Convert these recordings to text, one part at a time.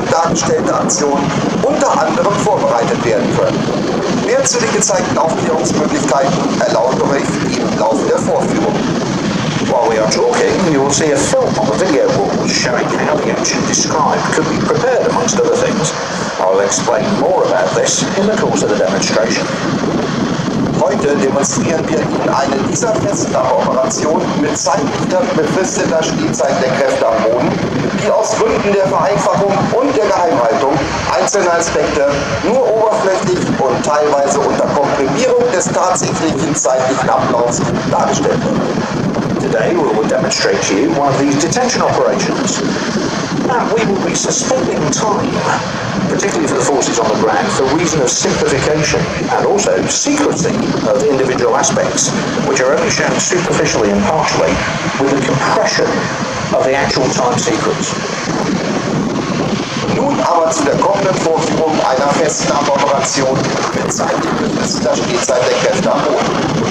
film dargestellte Aktionen unter anderem vorbereitet werden können. Mehr zu den gezeigten Aufklärungsmöglichkeiten erläutere ich im Laufe der Vorführung. While we are talking, you will see a film on the video walls showing how the action described could be prepared, amongst other things. I will explain more about this in the course of the demonstration. Heute demonstrieren wir Ihnen eine dieser Festnahmeoperation mit zeitlich befristeter Stehzeit der Kräfte am Boden, die aus Gründen der Vereinfachung und der Geheimhaltung einzelner Aspekte nur oberflächlich und teilweise unter Komprimierung des tatsächlichen zeitlichen Ablaufs dargestellt wird. Today we will demonstrate to you one of these detention operations. Now we will be suspending time, particularly for the forces on the ground, for reason of simplification and also secrecy of individual aspects, which are only shown superficially and partially with the compression of the actual time sequence. Nun aber zu der kommenden Vorführung einer Festnahmeoperation mit zeitlich befristeter Stehzeit der Kräfte am Boden.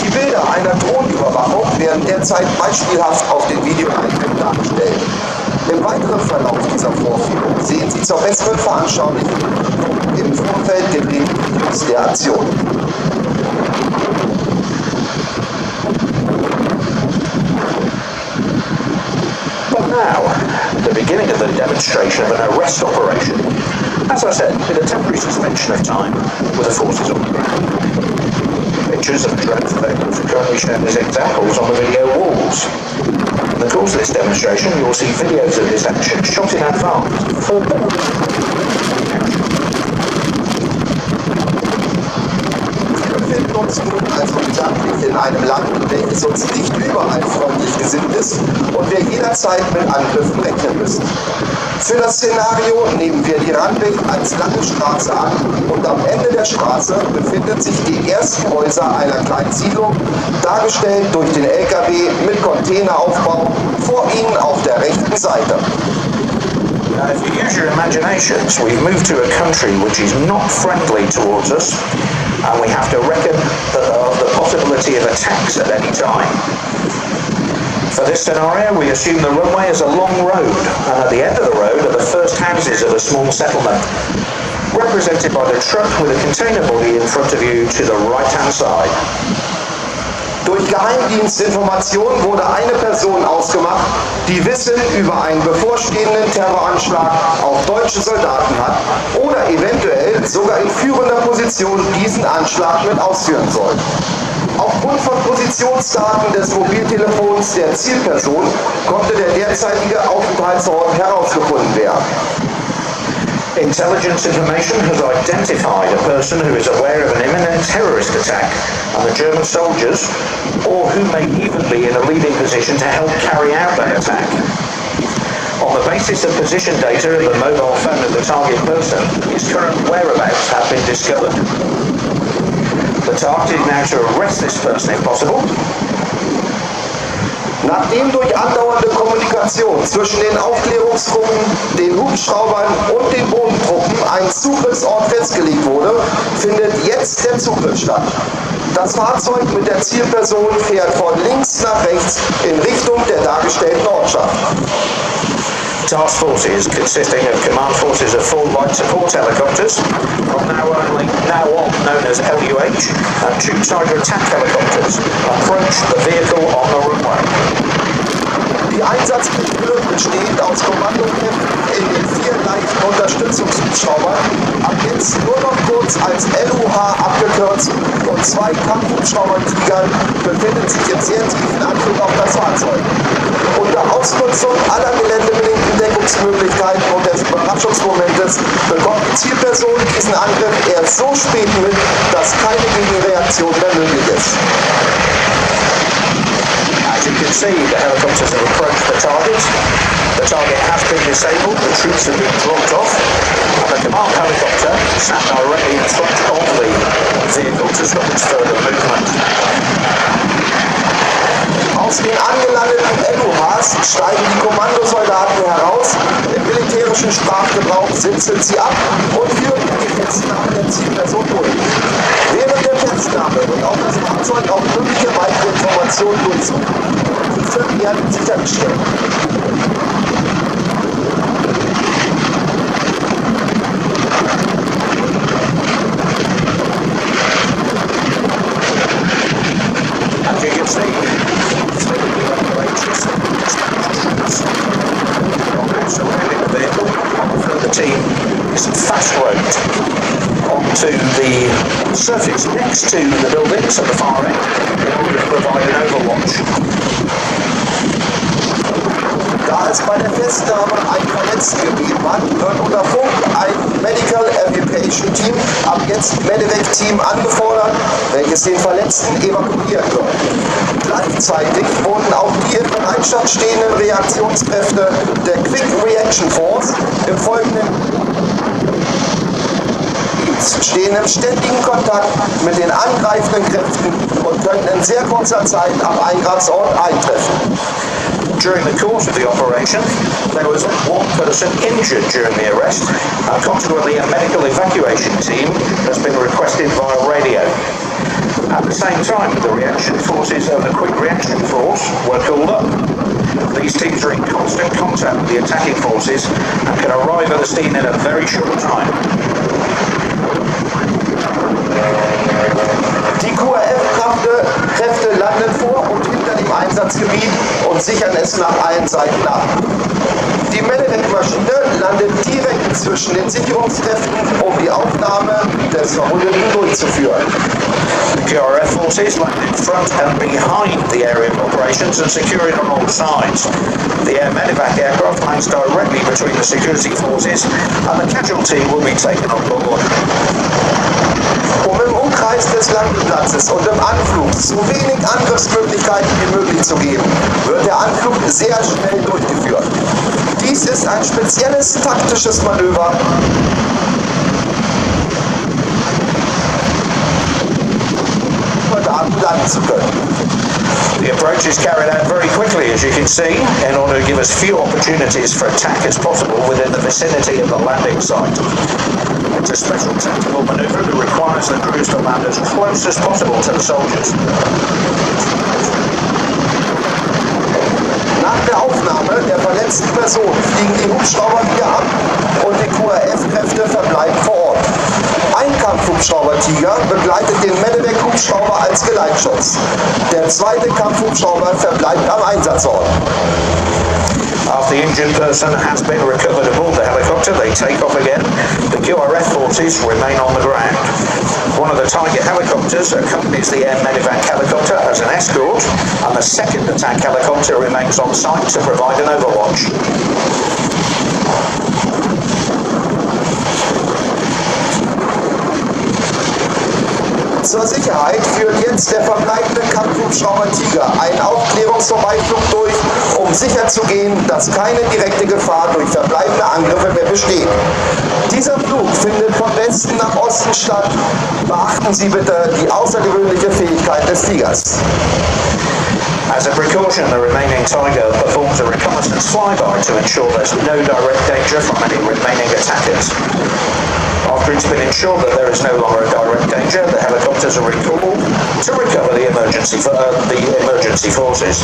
Die Bilder einer Drohnenüberwachung werden derzeit beispielhaft auf den Videoeinfilmen dargestellt. Im weiteren Verlauf dieser Vorführung sehen Sie zur besseren Veranschaulichung im Vorfeld gedrehte Videos der Aktion. But now, the beginning of the demonstration of an arrest operation. As I said, with a temporary suspension of time with the forces on the ground. Pictures of drone surveillance are currently shown as examples on the video walls. In the course of this demonstration, you will see videos of this action shot in advance for Wir befinden uns nun also gedanklich in einem Land, welches uns nicht überall freundlich gesinnt ist und wir jederzeit mit Angriffen rechnen müssen. Für das Szenario nehmen wir die Randweg als lange Straße an und am Ende der Straße befinden sich die ersten Häuser einer kleinen Siedlung, dargestellt durch den LKW mit Containeraufbau vor ihnen auf der rechten Seite. Now, if you use your imaginations, we've moved to a country which is not friendly towards us, and we have to reckon the possibility of attacks at any time. For this scenario, we assume the runway is a long road, and at the end of the road are the first houses of a small settlement, represented by the truck with a container body in front of you to the right-hand side. Durch Geheimdienstinformation wurde eine Person ausgemacht, die Wissen über einen bevorstehenden Terroranschlag auf deutsche Soldaten hat oder eventuell sogar in führender Position diesen Anschlag mit ausführen soll. Aufgrund von Positionsdaten des Mobiltelefons der Zielperson konnte der derzeitige Aufenthaltsort herausgefunden werden. Intelligence information has identified a person who is aware of an imminent terrorist attack on the German soldiers, or who may even be in a leading position to help carry out that attack. On the basis of position data of the mobile phone of the target person, his current whereabouts have been discovered. The target is now to arrest this person if possible. Nachdem durch andauernde Kommunikation zwischen den Aufklärungsgruppen, den Hubschraubern und den Bodentruppen ein Zugriffsort festgelegt wurde, findet jetzt der Zugriff statt. Das Fahrzeug mit der Zielperson fährt von links nach rechts in Richtung der dargestellten Ortschaft. Task forces consisting of command forces of 4 light support helicopters, from now on known as LUH, and 2 Tiger attack helicopters approach the vehicle on the runway. Die Einsatzgruppe besteht aus Kommandokräften in den 4 leichten Unterstützungshubschraubern, ab jetzt nur noch kurz als LUH abgekürzt, und 2 Kampfhubschrauber-Tigern befinden sich im sehr tiefen Anflug auf das Fahrzeug. Unter Ausnutzung aller geländebedingten Deckungsmöglichkeiten und des Überraschungsmomentes bekommt die Zielperson diesen Angriff erst so spät mit, dass keine Gegenreaktion mehr möglich ist. As you can see, the helicopters have approached the target. The target has been disabled, the troops have been dropped off, and the command helicopter sat directly in front of the vehicle to stop its further movement. Aus den angelandeten LUHs steigen die Kommandosoldaten heraus, im militärischen Sprachgebrauch sitzen sie ab und führen die Festnahme der Zielperson durch. Während der Festnahme wird auch das Fahrzeug auf mögliche weitere Informationen durchsucht. Diese werden sichergestellt. team is fast roped onto the surface next to the buildings at the far end in order to provide an overwatch. Da es bei der Festnahme einen Verletzten gegeben hat, wird unter Funk ein Medical Evacuation Team, ab jetzt Medevac Team, angefordert, welches den Verletzten evakuieren wird. Gleichzeitig wurden auch die in Bereitschaft stehenden Reaktionskräfte der Quick Reaction Force im Folgenden stehen im ständigen Kontakt mit den angreifenden Kräften und können in sehr kurzer Zeit am Einsatzort eintreffen. During the course of the operation, there was one person injured during the arrest, and consequently a medical evacuation team has been requested via radio. At the same time, the reaction forces of the Quick Reaction Force were called up. These teams are in constant contact with the attacking forces and can arrive at the scene in a very short time. Die QRF-Kräfte landen vor und hinter dem Einsatzgebiet und sichern es nach allen Seiten ab. Die Medevac-Maschine landet direkt zwischen den Sicherungskräften, um die Aufnahme des Verwundeten durchzuführen. The QRF forces land in front and behind the area of operations and secure it on all sides. The Air Medevac aircraft lands directly between the security forces and the casualty will be taken on board. Um im Umkreis des Landeplatzes und im Anflug so wenig Angriffsmöglichkeiten wie möglich zu geben, wird der Anflug sehr schnell durchgeführt. Dies ist ein spezielles taktisches Manöver, landen zu können. The approach is carried out very quickly, as you can see, in order to give as few opportunities for attack as possible within the vicinity of the landing site. It's a special tactical maneuver that requires the crews to land as close as possible to the soldiers. Nach der Aufnahme der verletzten Person fliegen die Hubschrauber wieder ab und die QRF-Kräfte verbleiben vor Ort. Ein Kampfhubschrauber Tiger begleitet den Medevac-Hubschrauber als Geleitschutz. Der zweite Kampfhubschrauber verbleibt am Einsatzort. After the injured person has been recovered aboard the helicopter, they take off again. The QRF forces remain on the ground. One of the Tiger helicopters accompanies the Air Medevac helicopter as an escort, and the second attack helicopter remains on site to provide an overwatch. Zur Sicherheit führt jetzt der verbleibende Kampfhubschrauber Tiger einen Aufklärungsvorbeiflug durch, um sicherzugehen, dass keine direkte Gefahr durch verbleibende Angriffe mehr besteht. Dieser Flug findet von Westen nach Osten statt. Beachten Sie bitte die außergewöhnliche Fähigkeit des Tigers. As a precaution, the remaining Tiger performs a reconnaissance flyby to ensure there's no direct danger from any remaining attackers. After it's been ensured that there is no longer a direct danger, the helicopters are recalled to recover the emergency forces.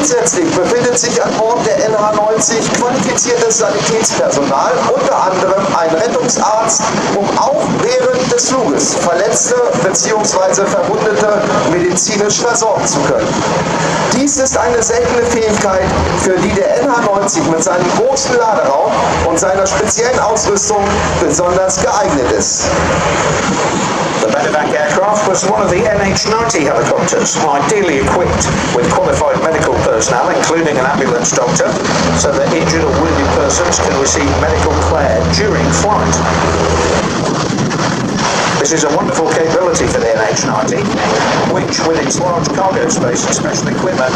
Grundsätzlich befindet sich an Bord der NH90 qualifiziertes Sanitätspersonal, unter anderem ein Rettungsarzt, um auch während des Fluges Verletzte bzw. Verwundete medizinisch versorgen zu können. Dies ist eine seltene Fähigkeit, für die der NH90 mit seinem großen Laderaum und seiner speziellen Ausrüstung besonders geeignet ist. The Medevac aircraft was one of the NH90 helicopters, ideally equipped with qualified medical personnel, including an ambulance doctor, so that injured or wounded persons can receive medical care during flight. This is a wonderful capability for the NH90, which, with its large cargo space and special equipment,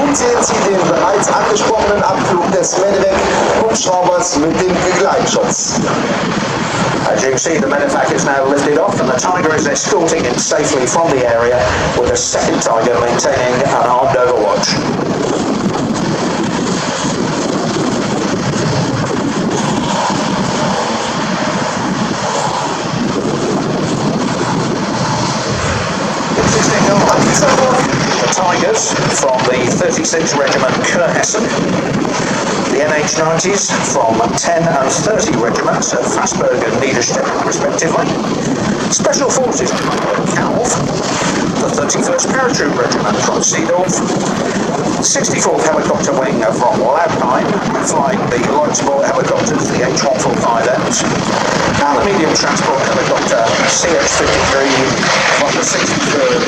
Nun sehen Sie den bereits angesprochenen Abflug des Medevac-Hubschraubers mit dem Begleitschutz. As you can see, the medevac is now lifted off and the Tiger is escorting it safely from the area with a second Tiger maintaining an armed overwatch. The Tigers from the 36th Regiment Kurhessen, the NH90s from 10 and 30 regiments at Fassberg and Niederstedt respectively, Special Forces Kalf, the 31st Paratroop Regiment from Seedorf, 64th Helicopter Wing from Laubheim, flying the light support helicopters, the H145Ms, and the medium transport helicopter CH-53 from the 63rd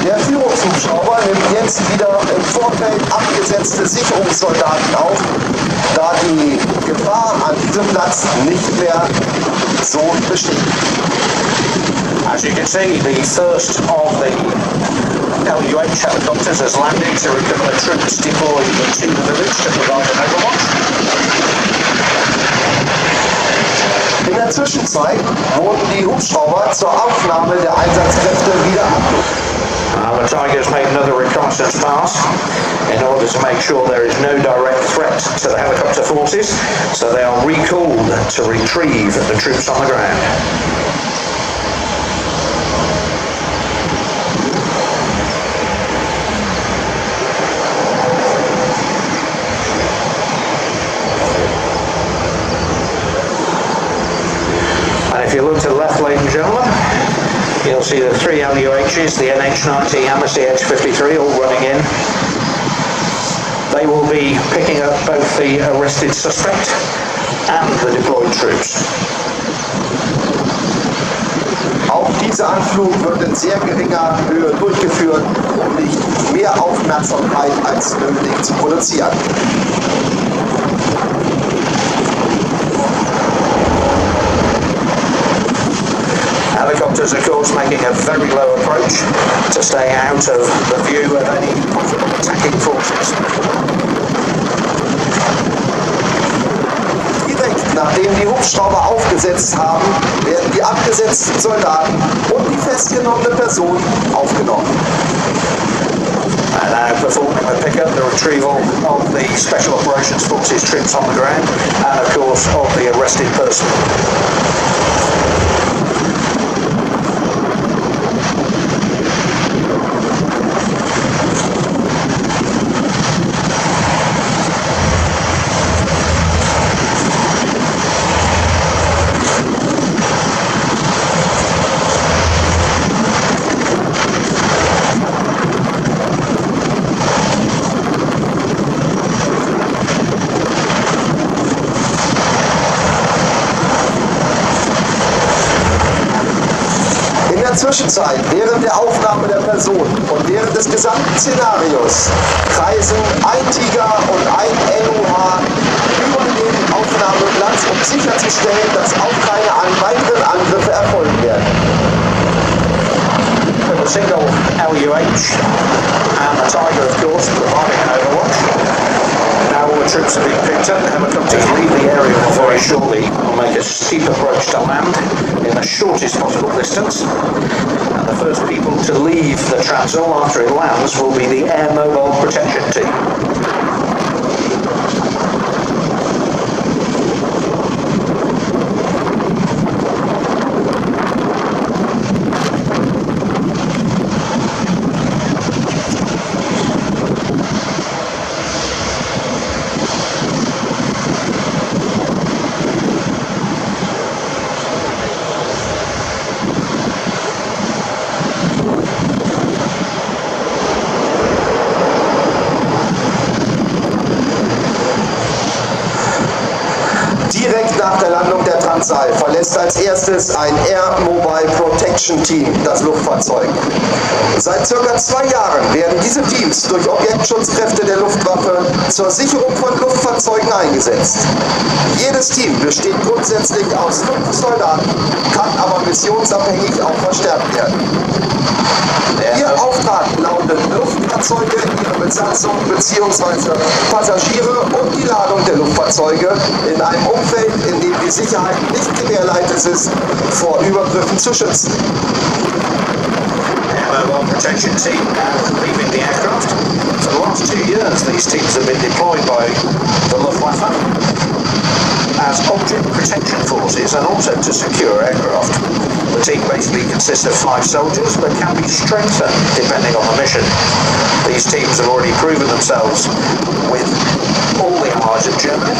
Der Führungshubschrauber nimmt jetzt wieder im Vorfeld abgesetzte Sicherungssoldaten auf, da die Gefahr an diesem Platz nicht mehr so besteht. As you can see, the first of the LUH helicopters has landed to recover the troops deployed to the village to provide an overwatch. In der Zwischenzeit wurden die Hubschrauber zur Aufnahme der Einsatzkräfte wieder abgeholt. The Tigers made another reconnaissance pass in order to make sure there is no direct threat to the helicopter forces, so they are recalled to retrieve the troops on the ground. And if you look to the left, ladies and gentlemen, you'll see the three LUHs, the NH90 and the CH-53 all running in. They will be picking up both the arrested suspect and the deployed troops. Auch dieser Anflug wird in sehr geringer Höhe durchgeführt, um nicht mehr Aufmerksamkeit als nötig zu produzieren. Helicopters, of course, making a very low approach to stay out of the view of any possible attacking forces. Direkt nachdem die Hubschrauber aufgesetzt haben, werden die abgesetzten Soldaten und die festgenommene Person aufgenommen. And now performing the pickup, the retrieval of the Special Operations Forces troops on the ground, and of course of the arrested person. In der Zwischenzeit, während der Aufnahme der Person und während des gesamten Szenarios, kreisen ein Tiger und ein LUH über den Aufnahmeplatz, um sicherzustellen, dass auch keine weiteren Angriffe erfolgen werden. With a single LUH and the Tiger, of course, providing an overwatch. Now all the troops are being picked up, the helicopters leave the area very shortly and make a steep approach to land in the shortest possible distance. And the first people to leave the Transall after it lands will be the Air Mobile Protection Team. Direkt nach der Landung der Traktsaal verlässt als erstes ein Air Mobile Protection Team das Luftfahrzeug. Seit ca. 2 Jahren werden diese Teams durch Objektschutzkräfte der Luftwaffe zur Sicherung von Luftfahrzeugen eingesetzt. Jedes Team besteht grundsätzlich aus 5 Soldaten, kann aber missionsabhängig auch verstärkt werden. Ihr Auftrag lautet, Luftfahrzeuge, ihre Besatzung bzw. Passagiere und die Ladung der Luftfahrzeuge in einem Umfeld, in dem die Sicherheit nicht gewährleistet ist, vor Übergriffen zu schützen. Mobile protection team now leaving the aircraft. For the last 2 years, these teams have been deployed by the Luftwaffe as object protection forces and also to secure aircraft. The team basically consists of 5 soldiers but can be strengthened depending on the mission. These teams have already proven themselves with all the allies of Germany.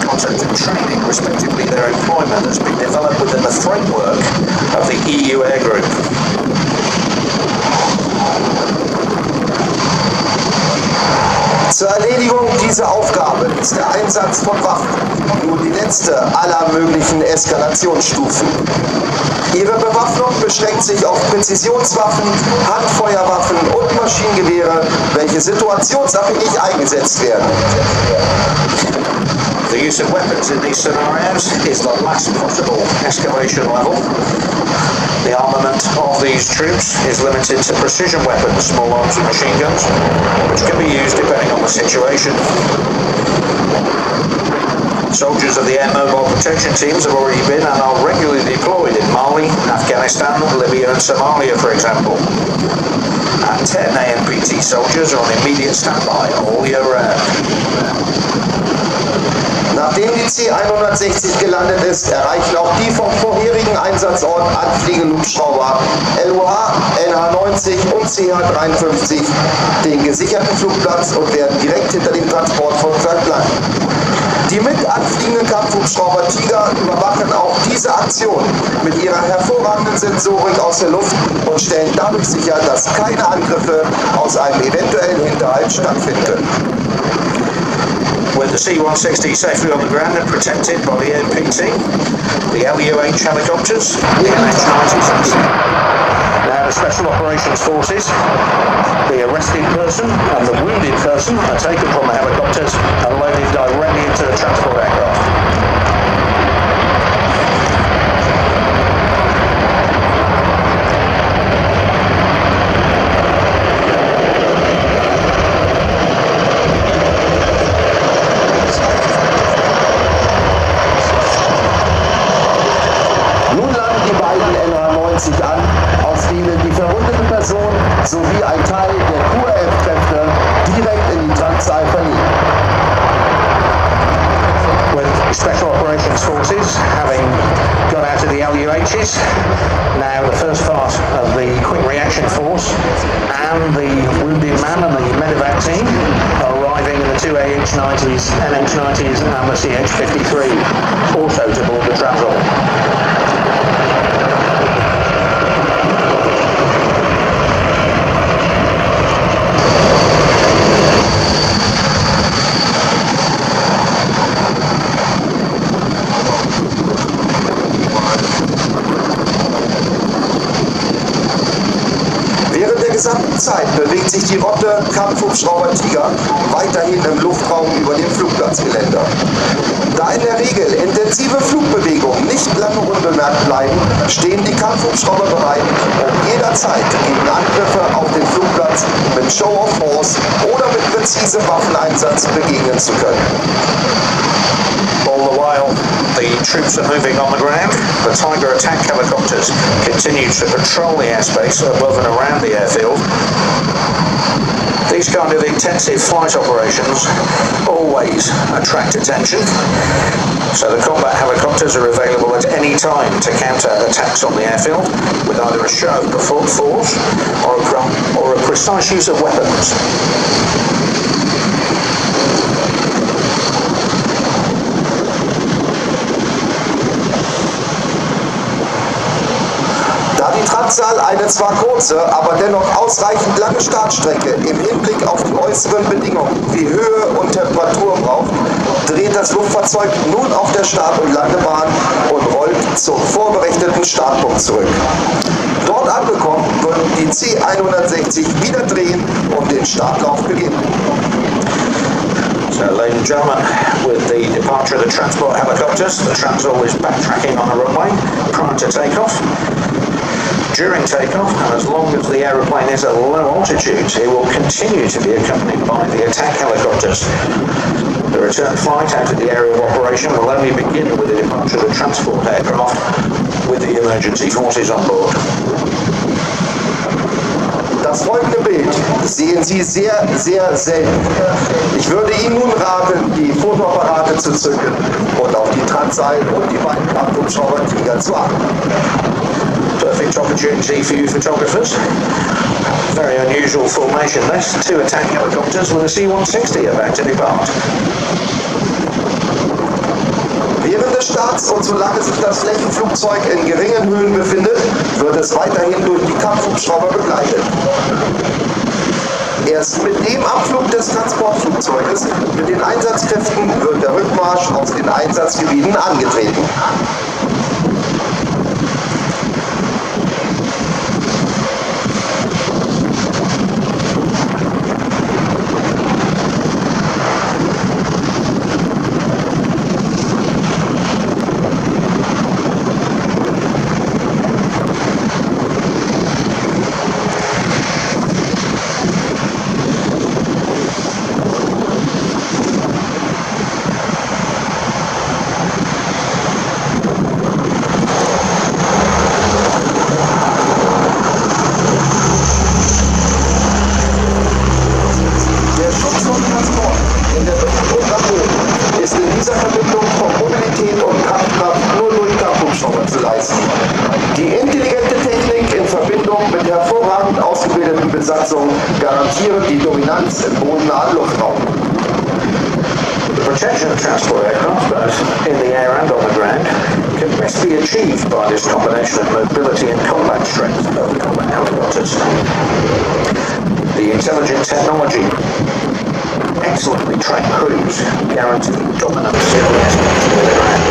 Concept of training, respectively their employment, has been developed within the framework of the EU Air Group. Zur Erledigung dieser Aufgabe ist der Einsatz von Waffen nur die letzte aller möglichen Eskalationsstufen. Ihre Bewaffnung beschränkt sich auf Präzisionswaffen, Handfeuerwaffen und Maschinengewehre, welche situationsabhängig eingesetzt werden. The use of weapons in these scenarios is the last possible escalation level. The armament of these troops is limited to precision weapons, small arms and machine guns, which can be used depending on the situation. Soldiers of the Air Mobile Protection Teams have already been and are regularly deployed in Mali, Afghanistan, Libya and Somalia, for example. And 10 AMPT soldiers are on immediate standby all year round. Nachdem die C-160 gelandet ist, erreichen auch die vom vorherigen Einsatzort anfliegenden Hubschrauber LOH, NH90 und CH-53 den gesicherten Flugplatz und werden direkt hinter dem Transportflugzeug landen. Die mit anfliegenden Kampfhubschrauber Tiger überwachen auch diese Aktion mit ihrer hervorragenden Sensorik aus der Luft und stellen dadurch sicher, dass keine Angriffe aus einem eventuellen Hinterhalt stattfinden können. With the C-160 safely on the ground and protected by the AMPT, the LUH helicopters, the NH90s, now the Special Operations Forces, the arrested person and the wounded person are taken from the helicopters and loaded directly into the transport aircraft. An, aus denen die verwundete Person sowie ein Teil der QRF-Kräfte direkt in die Traktsaal verlegen. With Special Operations Forces having got out of the LUHs, now the first part of the Quick Reaction Force and the wounded man and the medevac team are arriving in the 2 AH-90s, NH-90s and the CH-53, also to board the Trabzon. gesamten Zeit bewegt sich die Rotte Kampfhubschrauber Tiger weiterhin im Luftraum über dem Flugplatzgelände. Da in der Regel intensive Flugbewegungen nicht lange unbemerkt bleiben, stehen die Kampfhubschrauber bereit, um jederzeit gegen Angriffe auf den Flugplatz mit Show of Force oder mit präzisem Waffeneinsatz begegnen zu können. All the while, the troops are moving on the ground. The Tiger attack helicopters continue to patrol the airspace above and around the airfield. These kind of intensive flight operations always attract attention. So the combat helicopters are available at any time to counter attacks on the airfield with either a show of force or a precise use of weapons. Die Traktsaal eine zwar kurze, aber dennoch ausreichend lange Startstrecke im Hinblick auf die äußeren Bedingungen wie Höhe und Temperatur braucht, dreht das Luftfahrzeug nun auf der Start- und Landebahn und rollt zum vorberechneten Startpunkt zurück. Dort angekommen, wird die C-160 wieder drehen und den Startlauf beginnen. So, ladies and gentlemen, with the departure of the transport helicopters, the Transall is backtracking on a runway prior to takeoff. During takeoff, and as long as the aeroplane is at low altitudes, it will continue to be accompanied by the attack helicopters. The return flight out of the area of operation will only begin with the departure of the transport aircraft with the emergency forces on board. Das folgende Bild sehen Sie sehr, sehr selten. Ich würde Ihnen nun raten, die Fotoapparate zu zücken und auf die Transall und die beiden Kampfhubschrauber-Tiger zu achten. Perfect opportunity for you photographers. Very unusual formation this. 2 attack helicopters with a C-160 about to depart. Während des Starts und solange sich das Flächenflugzeug in geringen Höhen befindet, wird es weiterhin durch die Kampfhubschrauber begleitet. Erst mit dem Abflug des Transportflugzeuges mit den Einsatzkräften wird der Rückmarsch aus den Einsatzgebieten angetreten. Garantieren die Dominanz im bodennahen Luftraum. The protection of transport aircraft, both in the air and on the ground, can best be achieved by this combination of mobility and combat strength of the combat helicopters. The intelligent technology, excellently trained crews, guarantee dominance in the airspace and the ground.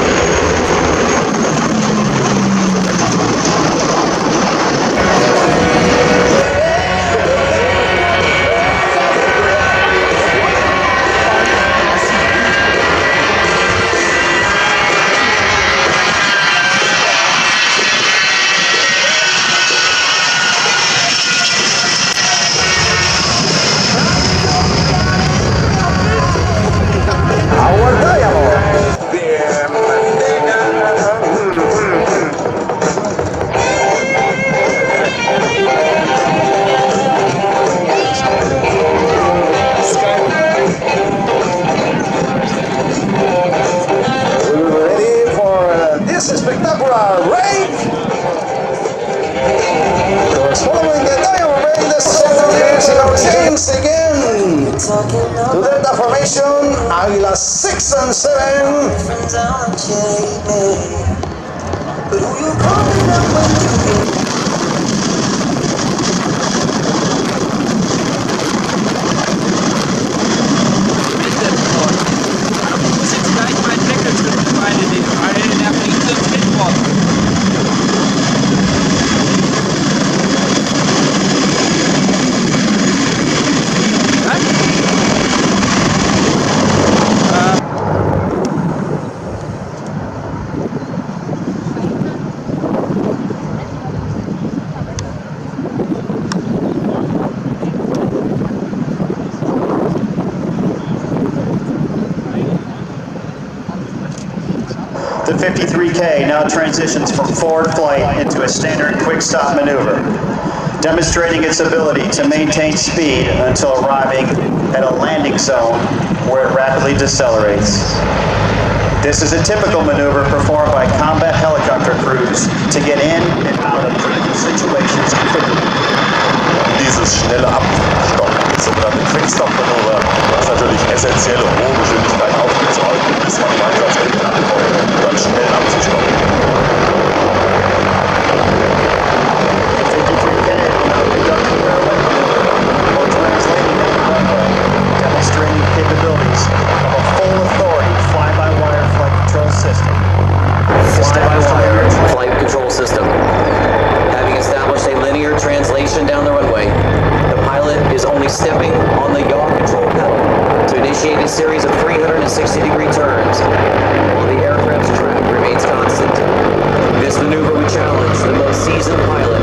To Delta formation, Águila 6 and 7. The 53K now transitions from forward flight into a standard quick-stop maneuver, demonstrating its ability to maintain speed until arriving at a landing zone where it rapidly decelerates. This is a typical maneuver performed by combat helicopter crews to get in and out of critical situations quickly. Dieses schnelle Abstoppen, das sogenannte Quick-Stop-Manöver, das ist natürlich essentiell, um hohe Geschwindigkeit aufrechtzuerhalten, bis man im Einsatzgebiet ankommt und dann schnell abzustoppen. Demonstrating capabilities of a full authority 90-degree turns, while the aircraft's track remains constant. In this maneuver, we challenge the most seasoned pilot